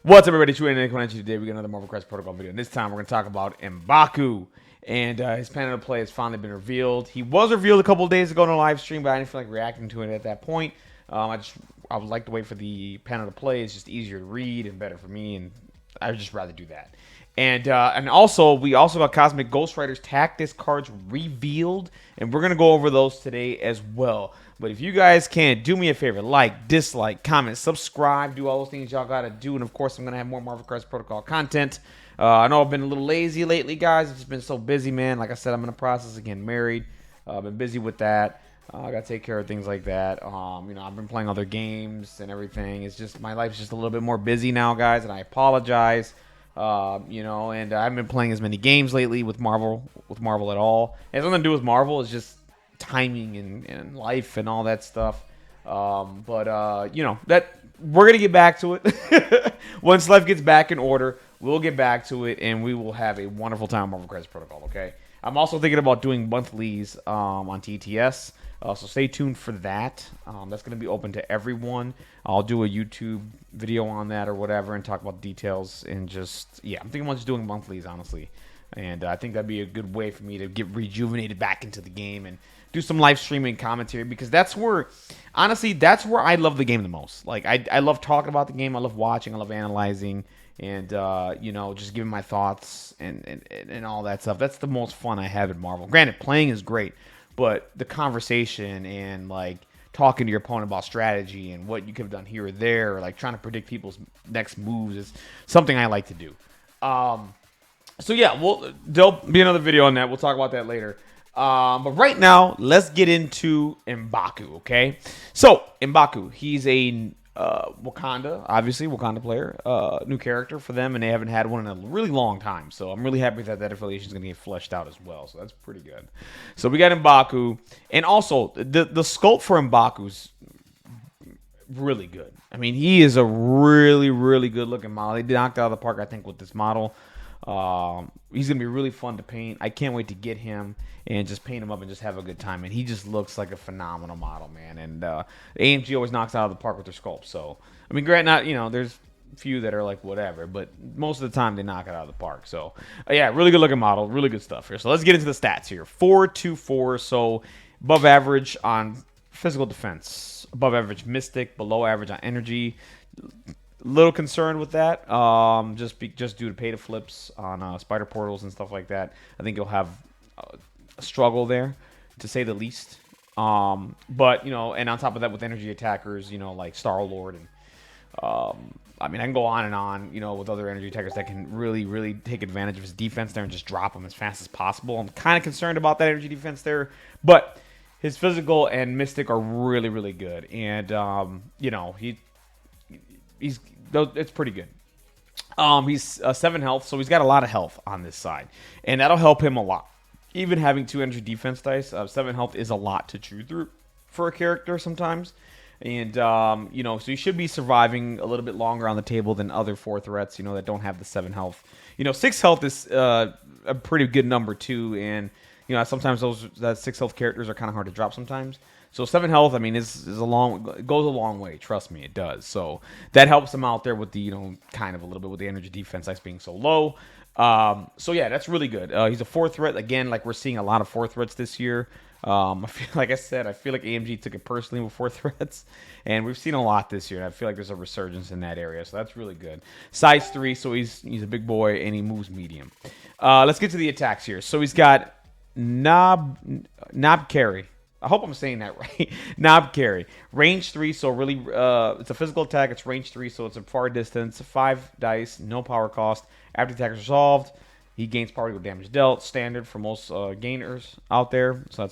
What's up, everybody? Today we got another Marvel Crisis Protocol video. And this time we're going to talk about M'baku. And his panel to play has finally been revealed. He was revealed a couple of days ago in a live stream, but I didn't feel like reacting to it at that point. I would like to wait for the panel to play. It's just easier to read and better for me, and I would just rather do that. And also, we also got Cosmic Ghost Rider's Tactics cards revealed, and we're going to go over those today as well. But if you guys can, do me a favor, like, dislike, comment, subscribe, do all those things y'all got to do. And, of course, I'm going to have more Marvel Crisis Protocol content. I know I've been a little lazy lately, guys. I've just been so busy, man. Like I said, I'm in the process of getting married. I've been busy with that. I got to take care of things like that. I've been playing other games and everything. It's just, my life's just a little bit more busy now, guys, and I apologize. And I haven't been playing as many games lately with Marvel at all. It has nothing to do with Marvel. It's just timing and life and all that stuff. That we're gonna get back to it. Once life gets back in order, we'll get back to it, and we will have a wonderful time on Marvel Crisis Protocol. Okay. I'm also thinking about doing monthlies on TTS. So stay tuned for that. That's going to be open to everyone. I'll do a YouTube video on that or whatever and talk about details and just, yeah, I'm thinking about just doing monthlies, honestly. And I think that'd be a good way for me to get rejuvenated back into the game and do some live streaming commentary, because that's where, honestly, that's where I love the game the most. Like, I love talking about the game. I love watching. I love analyzing. And, just giving my thoughts and all that stuff. That's the most fun I have in Marvel. Granted, playing is great, but the conversation and, like, talking to your opponent about strategy and what you could have done here or there, or, like, trying to predict people's next moves is something I like to do. There'll be another video on that. We'll talk about that later. But right now, let's get into M'baku, okay? So, M'baku, he's a Wakanda player, new character for them, and they haven't had one in a really long time. So I'm really happy that affiliation is going to get fleshed out as well. So that's pretty good. So we got M'baku, and also the sculpt for M'baku's really good. I mean, he is a really, really good looking model. They knocked out of the park, I think, with this model. He's gonna be really fun to paint. I can't wait to get him and just paint him up and just have a good time. And he just looks like a phenomenal model, man. And AMG always knocks out of the park with their sculpts. So I mean, there's a few that are like whatever, but most of the time they knock it out of the park. So yeah, really good looking model, really good stuff here. So let's get into the stats here. 4-2-4, so above average on physical defense, above average mystic, below average on energy. Little concerned with that, just due to pay to flips on spider portals and stuff like that. I think you'll have a struggle there, to say the least. And on top of that, with energy attackers, like Star-Lord, and I can go on and on, with other energy attackers that can really, really take advantage of his defense there and just drop him as fast as possible. I'm kind of concerned about that energy defense there, but his physical and mystic are really, really good, and it's pretty good. He's 7 health, so he's got a lot of health on this side, and that'll help him a lot. Even having 2 energy defense dice, 7 health is a lot to chew through for a character sometimes. And so you should be surviving a little bit longer on the table than other 4 threats, that don't have the 7 health. 6 health is a pretty good number too, and sometimes that 6 health characters are kind of hard to drop sometimes. So 7 health, goes a long way. Trust me, it does. So that helps him out there with the, kind of a little bit with the energy defense dice being so low. So yeah, that's really good. He's a 4 threat. Again, like, we're seeing a lot of 4 threats this year. I feel like AMG took it personally with 4 threats, and we've seen a lot this year. And I feel like there's a resurgence in that area, so that's really good. Size 3, so he's a big boy and he moves medium. Let's get to the attacks here. So he's got knob carry. I hope I'm saying that right. Knob carry. Range 3, so really, it's a physical attack. It's range 3, so it's a far distance. 5 dice, no power cost. After the attack is resolved, he gains particle damage dealt. Standard for most gainers out there. So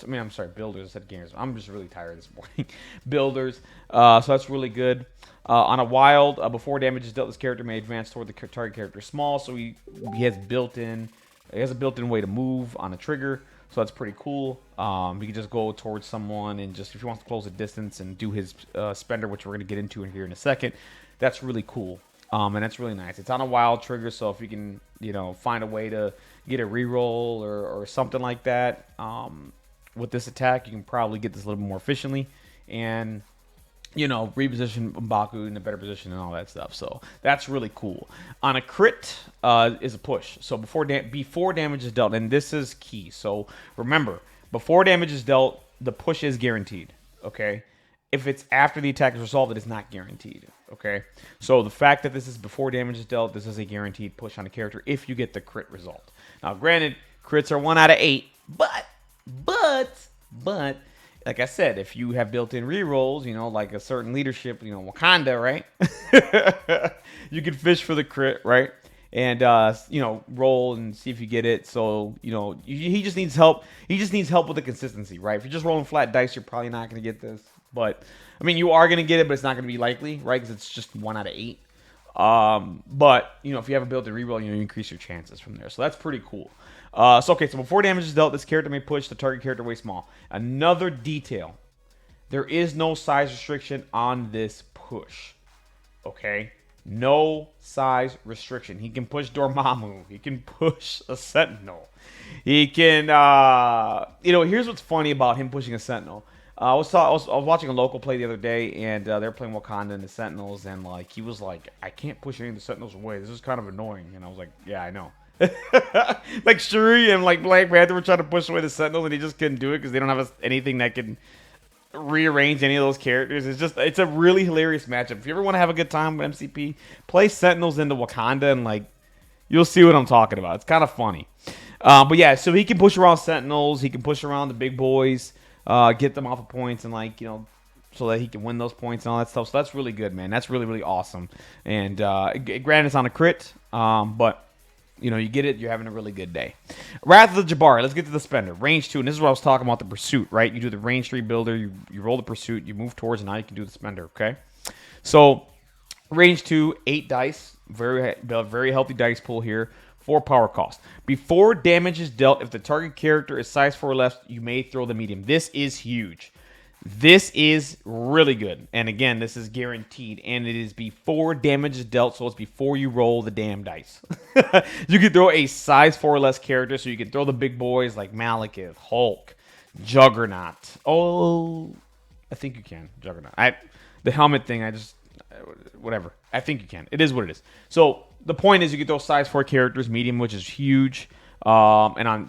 builders. I said gainers. I'm just really tired this morning. Builders. So that's really good. On a wild, before damage is dealt, this character may advance toward the target character small. So he has a built-in way to move on a trigger. So that's pretty cool. He can just go towards someone and just, if he wants to close a distance and do his spender, which we're going to get into here in a second, that's really cool. And that's really nice. It's on a wild trigger, so if you can, find a way to get a reroll or something like that with this attack, you can probably get this a little bit more efficiently. And reposition M'baku in a better position and all that stuff. So that's really cool. On a crit is a push. So before damage is dealt, and this is key. So remember, before damage is dealt, the push is guaranteed. Okay. If it's after the attack is resolved, it is not guaranteed. Okay. So the fact that this is before damage is dealt, this is a guaranteed push on a character if you get the crit result. Now, granted, crits are 1 out of 8, but like I said, if you have built-in rerolls, like a certain leadership, Wakanda, right? You can fish for the crit, right? And roll and see if you get it. So he just needs help. He just needs help with the consistency, right? If you're just rolling flat dice, you're probably not going to get this. But I mean, you are going to get it, but it's not going to be likely, right? Because it's just 1 out of 8. But if you have a built-in reroll, you increase your chances from there. So that's pretty cool. So before damage is dealt, this character may push the target character way small. Another detail: there is no size restriction on this push. Okay, no size restriction. He can push Dormammu. He can push a Sentinel. He can, here's what's funny about him pushing a Sentinel. I was watching a local play the other day, and they were playing Wakanda and the Sentinels, and he was like, I can't push any of the Sentinels away. This is kind of annoying. And I was like, yeah, I know. Like Shuri and Black Panther were trying to push away the Sentinels, and he just couldn't do it because they don't have anything that can rearrange any of those characters. It's a really hilarious matchup. If you ever want to have a good time with MCP, play Sentinels into Wakanda, and you'll see what I'm talking about. It's kind of funny. But yeah, so he can push around Sentinels. He can push around the big boys. Get them off of points and so that he can win those points and all that stuff. So that's really good, man. That's really, really awesome. And granted, it's on a crit, but you get it. You're having a really good day. Wrath of the Jabari. Let's get to the spender. Range 2, and this is what I was talking about, the pursuit, right? You do the range 3 builder. You roll the pursuit. You move towards, and now you can do the spender. Okay. So range 2, 8 dice. Very healthy dice pool here. 4 power cost. Before damage is dealt, if the target character is size 4 or less, you may throw the medium. This is huge. This is really good. And again, this is guaranteed. And it is before damage is dealt, so it's before you roll the damn dice. You can throw a size 4 or less character, so you can throw the big boys like Malekith, Hulk, Juggernaut. Oh, I think you can. Juggernaut. The helmet thing, whatever. I think you can. It is what it is. So the point is, you can throw size 4 characters, medium, which is huge. And on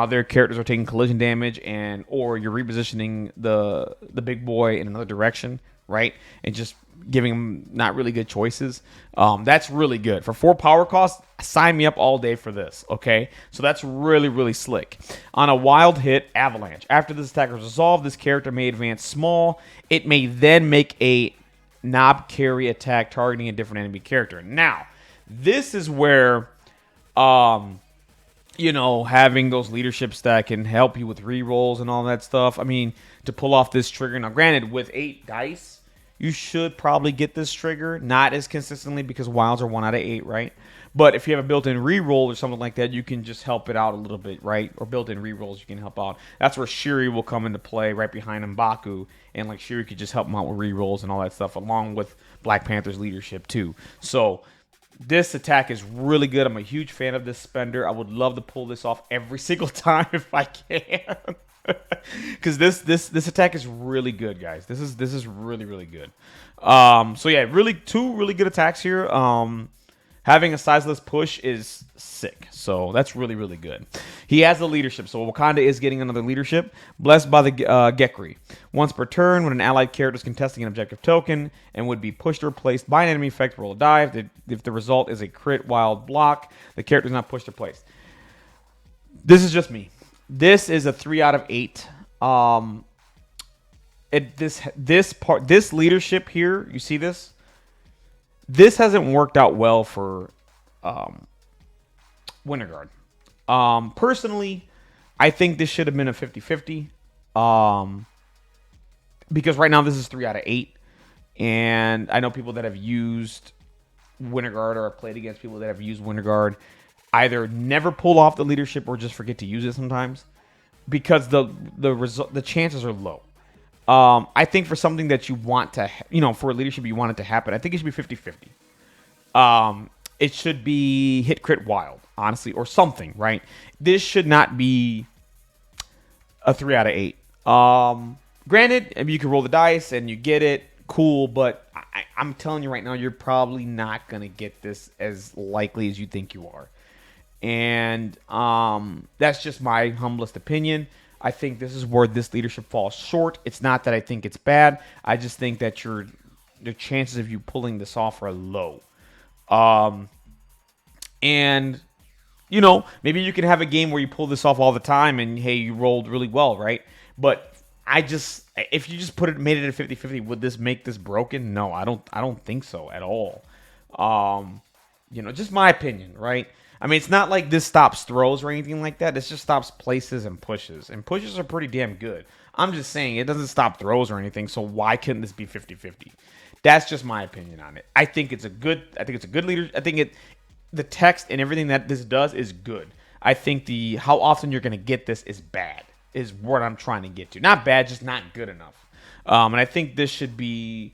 their characters are taking collision damage, or you're repositioning the big boy in another direction, right? And just giving them not really good choices. That's really good for 4 power cost. Sign me up all day for this. Okay, so that's really, really slick. On a wild hit, Avalanche. After this attack is resolved, this character may advance small. It may then make a knob carry attack targeting a different enemy character. Now, this is where, having those leaderships that can help you with rerolls and all that stuff. I mean, to pull off this trigger. Now, granted, with 8 dice, you should probably get this trigger. Not as consistently because wilds are 1 out of 8, right? But if you have a built-in reroll or something like that, you can just help it out a little bit, right? Or built-in rerolls, you can help out. That's where Shuri will come into play right behind M'baku. And Shuri could just help him out with rerolls and all that stuff, along with Black Panther's leadership too. So this attack is really good. I'm a huge fan of this spender. I would love to pull this off every single time if I can. Because this attack is really good, guys. This is really, really good. So yeah, really 2 really good attacks here. Having a sizeless push is sick. So that's really, really good. He has the leadership. So Wakanda is getting another leadership. Blessed by the Gekri. Once per turn, when an allied character is contesting an objective token and would be pushed or placed by an enemy effect, roll a die. If the result is a crit wild block, the character is not pushed or placed. This is just me. This is a 3 out of 8. This leadership here, you see this? This hasn't worked out well for Winterguard. Personally, I think this should have been a 50-50. Because right now this is 3 out of 8. And I know people that have used Winterguard or have played against people that have used Winterguard either never pull off the leadership or just forget to use it sometimes. Because the chances are low. I think for something that you want to, for a leadership you want it to happen, I think it should be 50-50. It should be hit crit wild, honestly, or something, right? This should not be a 3 out of 8. Granted, you can roll the dice and you get it, cool, but I'm telling you right now, you're probably not gonna get this as likely as you think you are. And that's just my humblest opinion. I think this is where this leadership falls short. It's not that I think it's bad. I just think that the chances of you pulling this off are low. Um, and maybe you can have a game where you pull this off all the time and hey, you rolled really well, right? But if you just made it a 50-50, would this make this broken? No, I don't think so at all. Just my opinion, right? I mean, it's not like this stops throws or anything like that. This just stops places and pushes. And pushes are pretty damn good. I'm just saying it doesn't stop throws or anything, so why couldn't this be 50-50? That's just my opinion on it. I think it's a good leader. I think the text and everything that this does is good. I think the how often you're going to get this is bad, is what I'm trying to get to. Not bad, just not good enough. And I think this should be,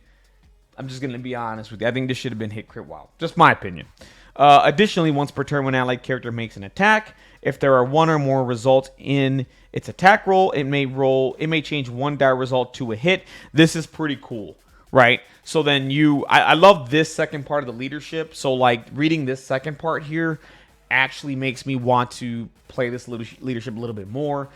I'm just going to be honest with you, I think this should have been hit crit wild. Just my opinion. Additionally, once per turn, when an allied character makes an attack, if there are one or more results in its attack roll, it may change one die result to a hit. This is pretty cool, right? So then I love this second part of the leadership. So like reading this second part here actually makes me want to play this leadership a little bit more.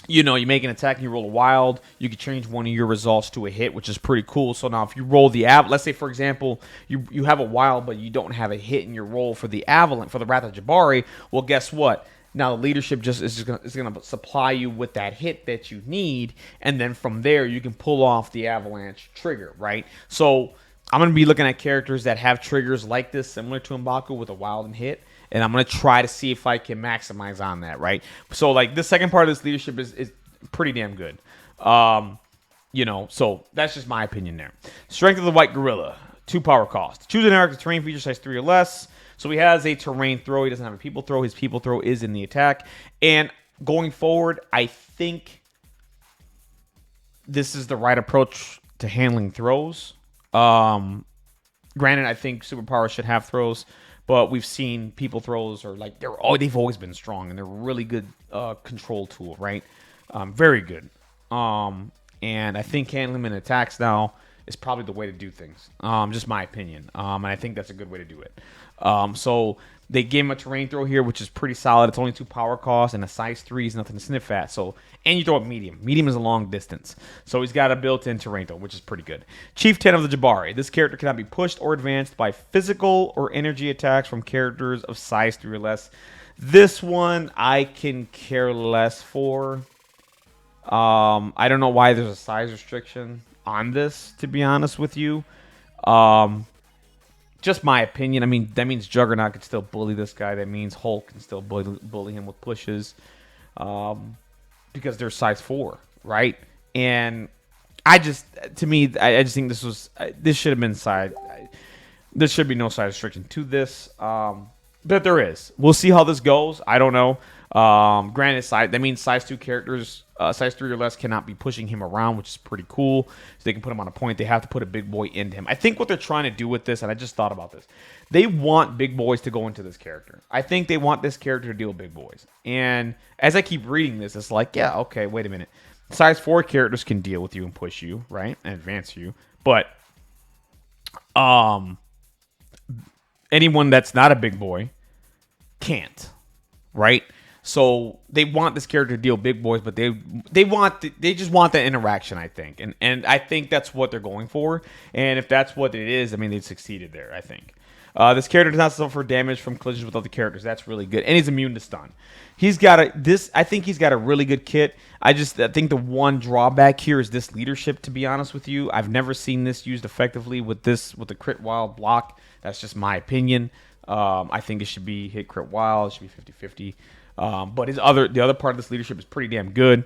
You make an attack and you roll a wild, you can change one of your results to a hit, which is pretty cool. So now if you roll let's say, for example, you have a wild, but you don't have a hit in your roll for the Avalanche, for the Wrath of Jabari, well, guess what? Now the leadership is going to supply you with that hit that you need, and then from there you can pull off the Avalanche trigger, right? So I'm going to be looking at characters that have triggers like this, similar to M'baku with a wild and hit. And I'm going to try to see if I can maximize on that, right? So, like, the second part of this leadership is pretty damn good. So that's just my opinion there. Strength of the White Gorilla, 2 power cost. Choose an interactive terrain feature size 3 or less. So he has a terrain throw. He doesn't have a people throw. His people throw is in the attack. And going forward, I think this is the right approach to handling throws. Granted, I think superpowers should have throws. But we've seen people throws are like they've always been strong and they're a really good control tool, right? Very good. And I think handling them in attacks now is probably the way to do things. Just my opinion. And I think that's a good way to do it. So they gave him a terrain throw here, which is pretty solid. It's only 2 power costs and a size 3 is nothing to sniff at. So, and you throw it medium. Medium is a long distance. So he's got a built-in terrain throw, which is pretty good. Chieftain of the Jabari. This character cannot be pushed or advanced by physical or energy attacks from characters of size 3 or less. This one I can care less for. I don't know why there's a size restriction on this, to be honest with you. Just my opinion. I mean, that means Juggernaut can still bully this guy. That means Hulk can still bully him with pushes, because they're size 4, right? And I just think this should have been size. There should be no size restriction to this, but there is. We'll see how this goes. I don't know. Granted, that means size 2 characters, size 3 or less, cannot be pushing him around, which is pretty cool. So they can put him on a point. They have to put a big boy into him. I think what they're trying to do with this, and I just thought about this, they want big boys to go into this character. I think they want this character to deal with big boys. And as I keep reading this, it's like, yeah, okay, wait a minute. Size 4 characters can deal with you and push you, right? And advance you. But anyone that's not a big boy can't, right? So they want this character to deal big boys, but they just want that interaction, I think, and I think that's what they're going for. And if that's what it is, I mean, they succeeded there, I think. This character does not suffer damage from collisions with other characters. That's really good, and he's immune to stun. I think he's got a really good kit. I think the one drawback here is this leadership. To be honest with you, I've never seen this used effectively with the crit wild block. That's just my opinion. I think it should be hit crit wild. It should be 50-50. But the other part of this leadership is pretty damn good.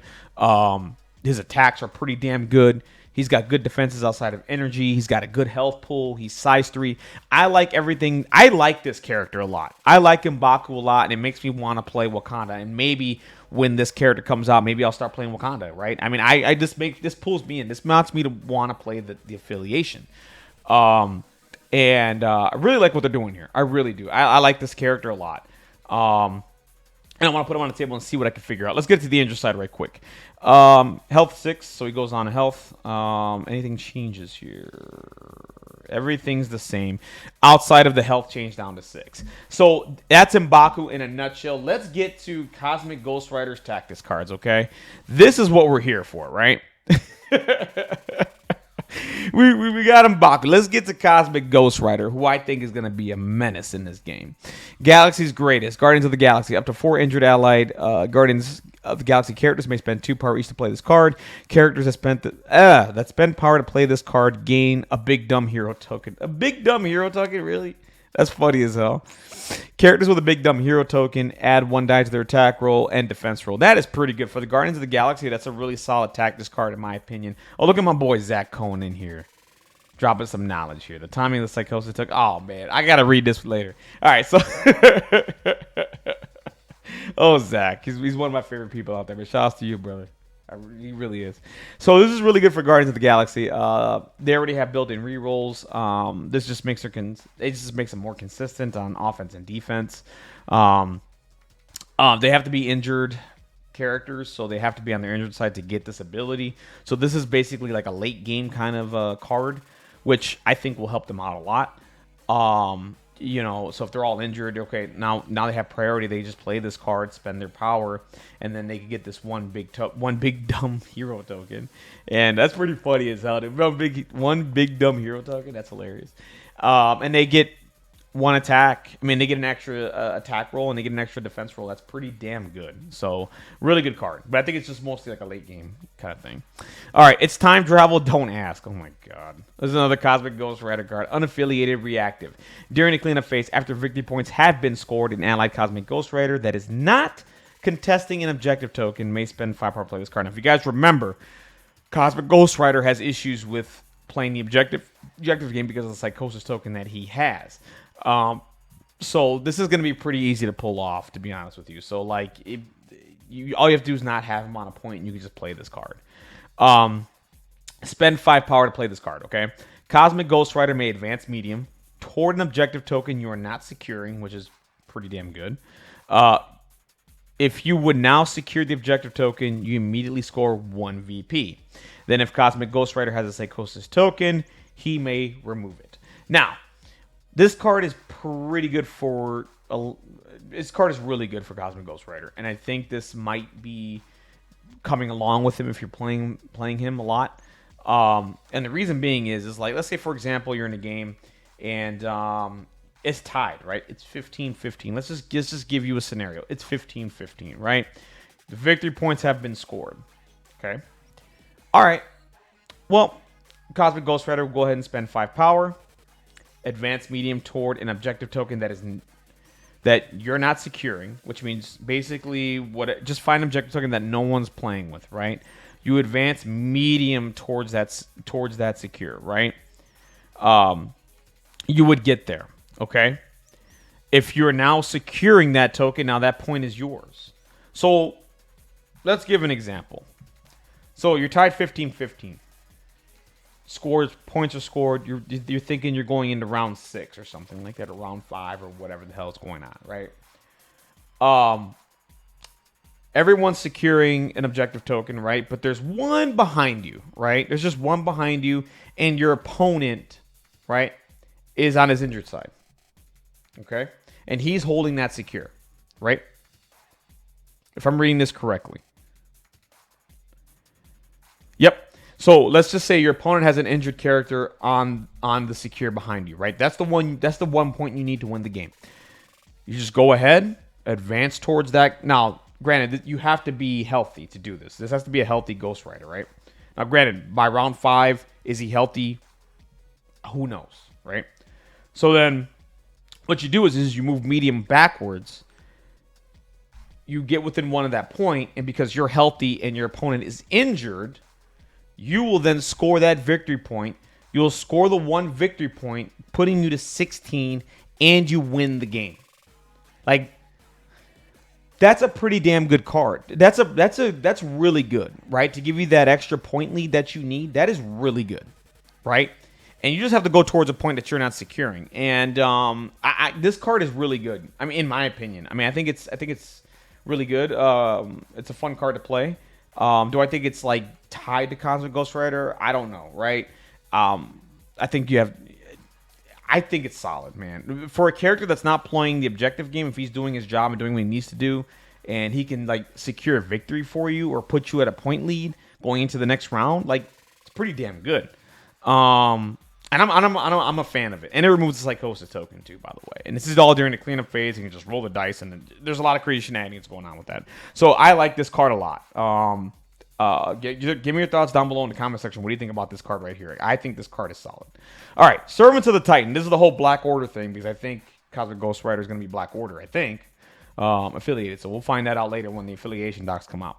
His attacks are pretty damn good. He's got good defenses outside of energy. He's got a good health pool. He's size 3. I like everything. I like this character a lot. I like Mbaku a lot, and it makes me want to play Wakanda. And maybe when this character comes out, maybe I'll start playing Wakanda, right? I mean, this pulls me in. This mounts me to want to play the affiliation. And I really like what they're doing here. I really do. I like this character a lot. And I want to put him on the table and see what I can figure out. Let's get to the injured side right quick. Health 6, so he goes on to health. Anything changes here? Everything's the same outside of the health change down to 6. So that's M'baku in a nutshell. Let's get to Cosmic Ghost Rider's Tactics cards, okay? This is what we're here for, right? We got M'baku. Let's get to Cosmic Ghost Rider, who I think is going to be a menace in this game. Galaxy's greatest. Guardians of the Galaxy. Up to 4 injured allied Guardians of the Galaxy characters may spend 2 power each to play this card. Characters that spend power to play this card gain a big dumb hero token. A big dumb hero token? Really? That's funny as hell. Characters with a big dumb hero token add 1 die to their attack roll and defense roll. That is pretty good. For the Guardians of the Galaxy, that's a really solid tactics card in my opinion. Oh, look at my boy Zach Cohen in here. Dropping some knowledge here. The timing of the psychosis took... Oh, man. I got to read this later. All right, so... Oh, Zach. He's one of my favorite people out there. But shout out to you, brother. He really is. So this is really good for Guardians of the Galaxy. They already have built-in rerolls. This just makes them more consistent on offense and defense. They have to be injured characters, so they have to be on their injured side to get this ability. So this is basically like a late game kind of card, which I think will help them out a lot. So if they're all injured, okay, now they have priority. They just play this card, spend their power, and then they can get this one big dumb hero token, and that's pretty funny as hell. One big dumb hero token. That's hilarious. And they get 1 attack. I mean, they get an extra attack roll and they get an extra defense roll. That's pretty damn good. So really good card. But I think it's just mostly like a late game kind of thing. All right, it's time travel. Don't ask. Oh my god. There's another Cosmic Ghost Rider card. Unaffiliated reactive. During a cleanup phase, after victory points have been scored, an allied Cosmic Ghost Rider that is not contesting an objective token may spend 5 power to play this card. Now, if you guys remember, Cosmic Ghost Rider has issues with playing the objective game because of the psychosis token that he has. So this is going to be pretty easy to pull off, to be honest with you. So like, all you have to do is not have him on a point, and you can just play this card. Spend 5 power to play this card. Okay, Cosmic Ghost Rider may advance medium toward an objective token you are not securing, which is pretty damn good. If you would now secure the objective token, you immediately score 1 VP. Then if Cosmic Ghost Rider has a psychosis token, he may remove it. Now, this card is pretty good for... This card is really good for Cosmic Ghost Rider, and I think this might be coming along with him if you're playing him a lot. And the reason being is like, let's say, for example, you're in a game, and it's tied, right? It's 15-15. Let's just give you a scenario. It's 15-15, right? The victory points have been scored. Okay. All right. Well, Cosmic Ghost Rider will go ahead and spend 5 power. Advance medium toward an objective token that you're not securing, which means basically just find an objective token that no one's playing with, right? You advance medium towards that secure, right? You would get there, okay? If you're now securing that token, now that point is yours. So let's give an example. So you're tied 15-15. Points are scored. You're thinking you're going into round 6 or something like that, or round 5 or whatever the hell is going on, right? Everyone's securing an objective token, right? But there's one behind you, right? There's just one behind you, and your opponent, right, is on his injured side, okay? And he's holding that secure, right? If I'm reading this correctly. Yep. So let's just say your opponent has an injured character on the secure behind you, right? That's the one point you need to win the game. You just go ahead, advance towards that. Now, granted, you have to be healthy to do this. This has to be a healthy Ghost Rider, right? Now, granted, by round 5, is he healthy? Who knows, right? So then what you do is you move medium backwards. You get within 1 of that point, and because you're healthy and your opponent is injured, you will then score that victory point. You'll score the 1 victory point, putting you to 16, and you win the game. Like, that's a pretty damn good card. That's really good, right? To give you that extra point lead that you need, that is really good, right? And you just have to go towards a point that you're not securing. And this card is really good. I mean, in my opinion, I think it's really good. It's a fun card to play. Do I think it's like tied to Cosmic Ghost Rider? I don't know, right? I think you have. I think it's solid, man. For a character that's not playing the objective game, if he's doing his job and doing what he needs to do, and he can like secure a victory for you or put you at a point lead going into the next round, like it's pretty damn good. And I'm a fan of it. And it removes the Psychosis token too, by the way. And this is all during the cleanup phase. You can just roll the dice, and there's a lot of crazy shenanigans going on with that. So I like this card a lot. Give me your thoughts down below in the comment section. What do you think about this card right here? I think this card is solid. All right, Servants of the Titan. This is the whole Black Order thing because I think Cosmic Ghost Rider is going to be Black Order, I think. Affiliated. So we'll find that out later when the affiliation docs come out.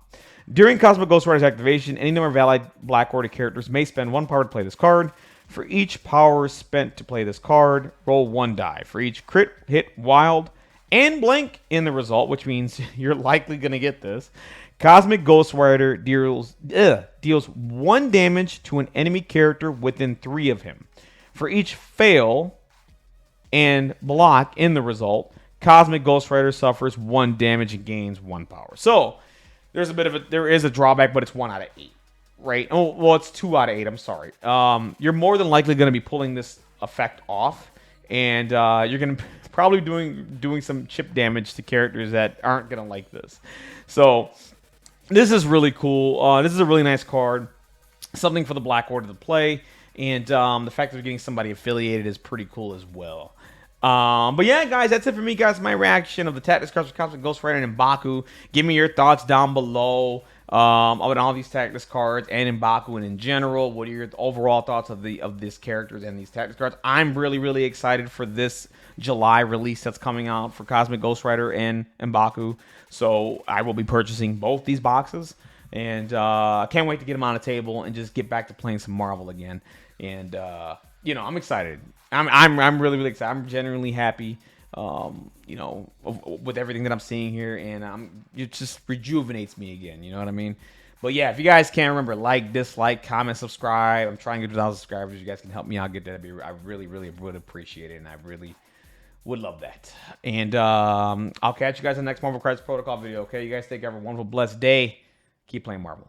During Cosmic Ghost Rider's activation, any number of allied Black Order characters may spend 1 power to play this card. For each power spent to play this card, roll 1 die. For each crit, hit, wild, and blank in the result, which means you're likely going to get this, Cosmic Ghost Rider deals 1 damage to an enemy character within 3 of him. For each fail and block in the result, Cosmic Ghost Rider suffers 1 damage and gains 1 power. So there is a drawback, but it's 1 out of 8. Right? Oh, well, it's 2 out of 8. I'm sorry. You're more than likely going to be pulling this effect off, and you're going to probably doing some chip damage to characters that aren't going to like this. So this is really cool. This is a really nice card. Something for the Black Order to play, and the fact that they're getting somebody affiliated is pretty cool as well. But yeah, guys, that's it for me, guys. My reaction of the Tactics cards for Cosmic Ghost Rider and M'baku. Give me your thoughts down below. On all these Tactics cards and M'baku and in general. What are your overall thoughts of these characters and these Tactics cards? I'm really excited for this July release that's coming out for Cosmic Ghost Rider and M'baku. So I will be purchasing both these boxes, and can't wait to get them on the table and just get back to playing some Marvel again. And I'm excited. I'm really excited. I'm genuinely happy. With everything that I'm seeing here, and it just rejuvenates me again. You know what I mean? But yeah, if you guys can't remember, like, dislike, comment, subscribe. I'm trying to get to 1,000 subscribers. You guys can help me out get that. I really would appreciate it, and I really would love that. And I'll catch you guys in the next Marvel Crisis Protocol video. Okay, you guys take care. Have a wonderful, blessed day. Keep playing Marvel.